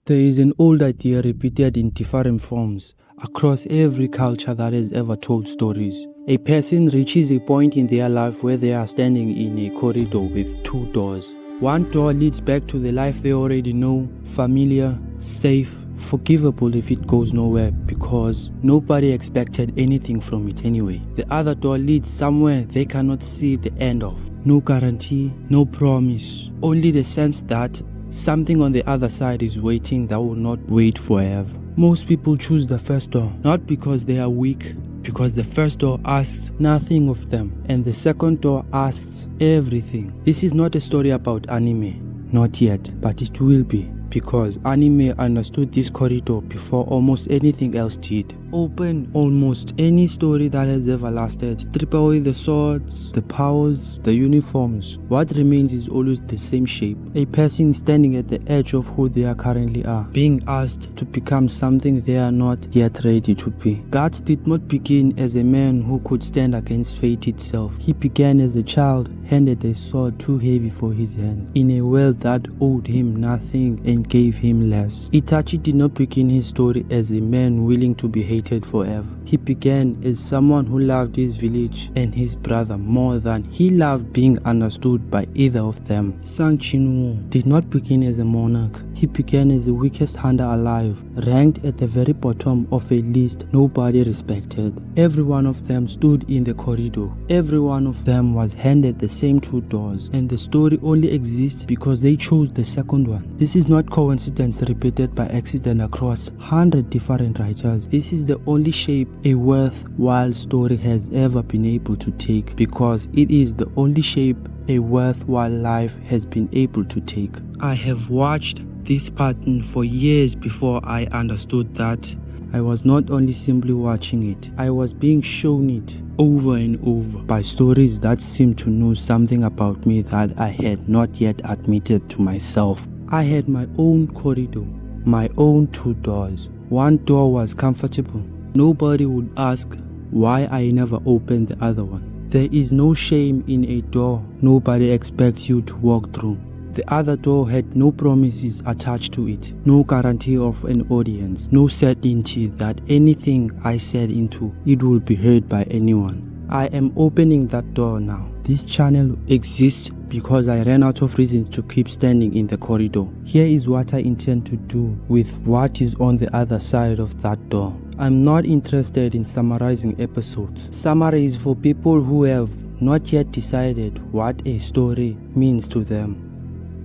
There is an old idea repeated in different forms across every culture that has ever told stories. A person reaches a point in their life where they are standing in a corridor with two doors. One door leads back to the life they already know, familiar, safe, forgivable if it goes nowhere because nobody expected anything from it anyway. The other door leads somewhere they cannot see the end of. No guarantee, no promise, only the sense that something on the other side is waiting that will not wait forever. Most people choose the first door, not because they are weak, because the first door asks nothing of them and the second door asks everything. This is not a story about anime, not yet, but it will be, because anime understood this corridor before almost anything else did. Open almost any story that has ever lasted. Strip away the swords, the powers, the uniforms. What remains is always the same shape. A person standing at the edge of who they are currently are, being asked to become something they are not yet ready to be. Guts did not begin as a man who could stand against fate itself. He began as a child, handed a sword too heavy for his hands, in a world that owed him nothing and gave him less. Itachi did not begin his story as a man willing to be hated forever. He began as someone who loved his village and his brother more than he loved being understood by either of them. Sung Jin Woo did not begin as a monarch. He began as the weakest hunter alive, ranked at the very bottom of a list nobody respected. Every one of them stood in the corridor. Every one of them was handed the same two doors, and the story only exists because they chose the second one. This is not coincidence repeated by accident across 100 different writers. This is the only shape a worthwhile story has ever been able to take, because it is the only shape a worthwhile life has been able to take. I have watched this pattern for years before I understood that I was not only simply watching it, I was being shown it over and over by stories that seemed to know something about me that I had not yet admitted to myself. I had my own corridor, my own two doors. One door was comfortable. Nobody would ask why I never opened the other one. There is no shame in a door nobody expects you to walk through. The other door had no promises attached to it, no guarantee of an audience, no certainty that anything I said into it will be heard by anyone. I am opening that door now. This channel exists because I ran out of reasons to keep standing in the corridor. Here is what I intend to do with what is on the other side of that door. I'm not interested in summarizing episodes. Summary is for people who have not yet decided what a story means to them.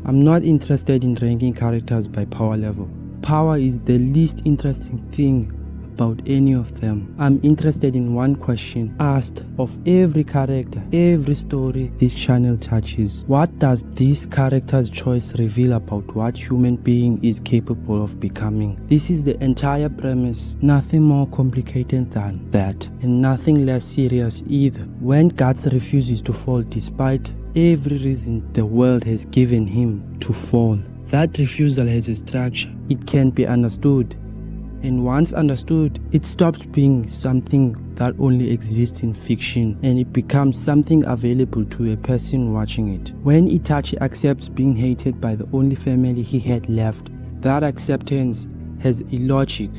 I'm not interested in ranking characters by power level. Power is the least interesting thing about any of them. I'm interested in one question asked of every character, every story this channel touches. What does this character's choice reveal about what human being is capable of becoming? This is the entire premise, nothing more complicated than that, and nothing less serious either. When Guts refuses to fall despite every reason the world has given him to fall, that refusal has a structure. It can be understood. And once understood, it stops being something that only exists in fiction and it becomes something available to a person watching it. When Itachi accepts being hated by the only family he had left, that acceptance has a logic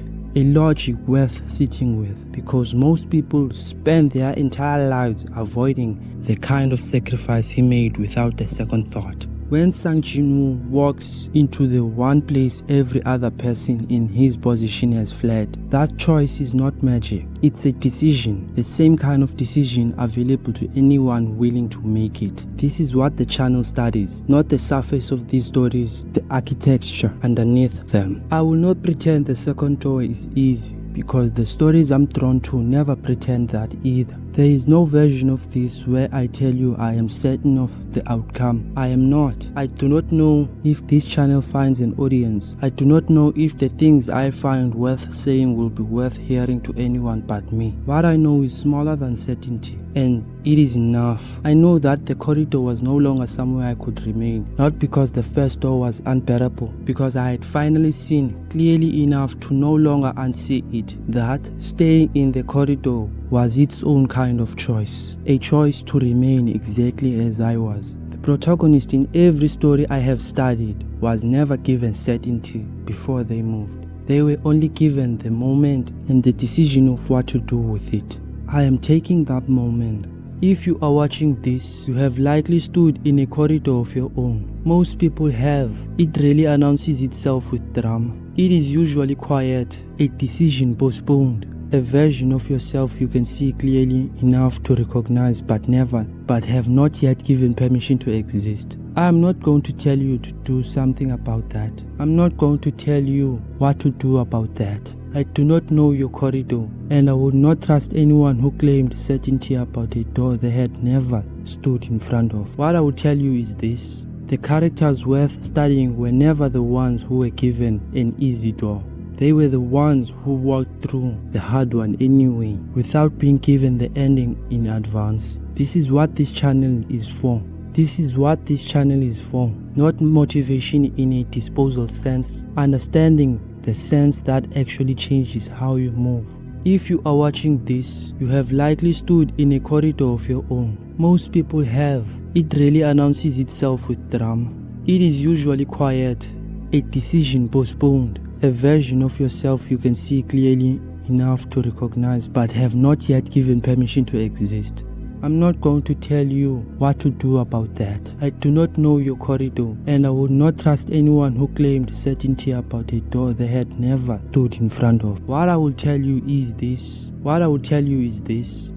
worth sitting with, because most people spend their entire lives avoiding the kind of sacrifice he made without a second thought. When Sung Jin Woo walks into the one place every other person in his position has fled, that choice is not magic. It's a decision, the same kind of decision available to anyone willing to make it. This is what the channel studies, not the surface of these stories, the architecture underneath them. I will not pretend the second door is easy, because the stories I'm drawn to never pretend that either. There is no version of this where I tell you I am certain of the outcome. I am not. I do not know if this channel finds an audience. I do not know if the things I find worth saying will be worth hearing to anyone but me. What I know is smaller than certainty, and it is enough. I know that the corridor was no longer somewhere I could remain, not because the first door was unbearable, because I had finally seen clearly enough to no longer unsee it, that staying in the corridor was its own kind of choice, a choice to remain exactly as I was. The Protagonists in every story I have studied was never given certainty before they moved. They were only given the moment and the decision of what to do with it. I am taking that moment. If you are watching this, you have likely stood in a corridor of your own. Most people have. It rarely announces itself with drama. It is usually quiet, a decision postponed, a version of yourself you can see clearly enough to recognize but have not yet given permission to exist. I am not going to tell you to do something about that. I'm not going to tell you what to do about that. I do not know your corridor, and I would not trust anyone who claimed certainty about a door they had never stood in front of. What I will tell you is this: the characters worth studying were never the ones who were given an easy door. They were the ones who walked through the hard one anyway, without being given the ending in advance. This is what this channel is for. This is what this channel is for. Not motivation in a disposal sense, understanding the sense that actually changes how you move. If you are watching this, you have likely stood in a corridor of your own. Most people have. It rarely announces itself with drama. It is usually quiet, a decision postponed, a version of yourself you can see clearly enough to recognize but have not yet given permission to exist. I'm not going to tell you what to do about that. I do not know your corridor, and I would not trust anyone who claimed certainty about a door they had never stood in front of. What I will tell you is this.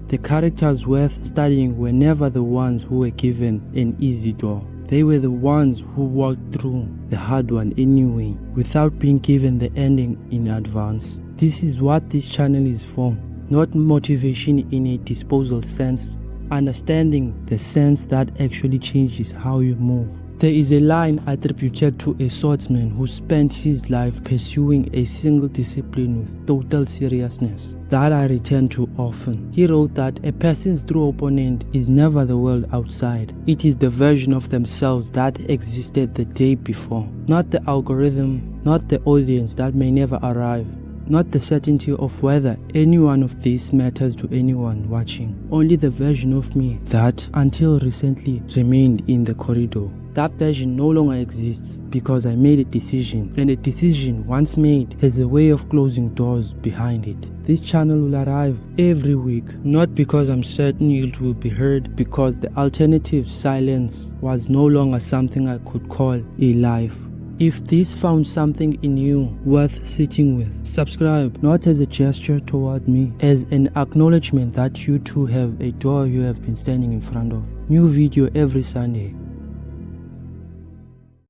The characters worth studying were never the ones who were given an easy door. They were the ones who walked through the hard one anyway, without being given the ending in advance. This is what this channel is for. Not motivation in a disposal sense, understanding the sense that actually changes how you move. There is a line attributed to a swordsman who spent his life pursuing a single discipline with total seriousness that I return to often. He wrote that a person's true opponent is never the world outside. It is the version of themselves that existed the day before. Not the algorithm, not the audience that may never arrive. Not the certainty of whether any one of these matters to anyone watching. Only the version of me that, until recently, remained in the corridor. That version no longer exists because I made a decision, and a decision once made has a way of closing doors behind it. This channel will arrive every week, not because I'm certain it will be heard, because the alternative silence was no longer something I could call a life. If this found something in you worth sitting with, subscribe, not as a gesture toward me, as an acknowledgement that you too have a door you have been standing in front of. New video every Sunday.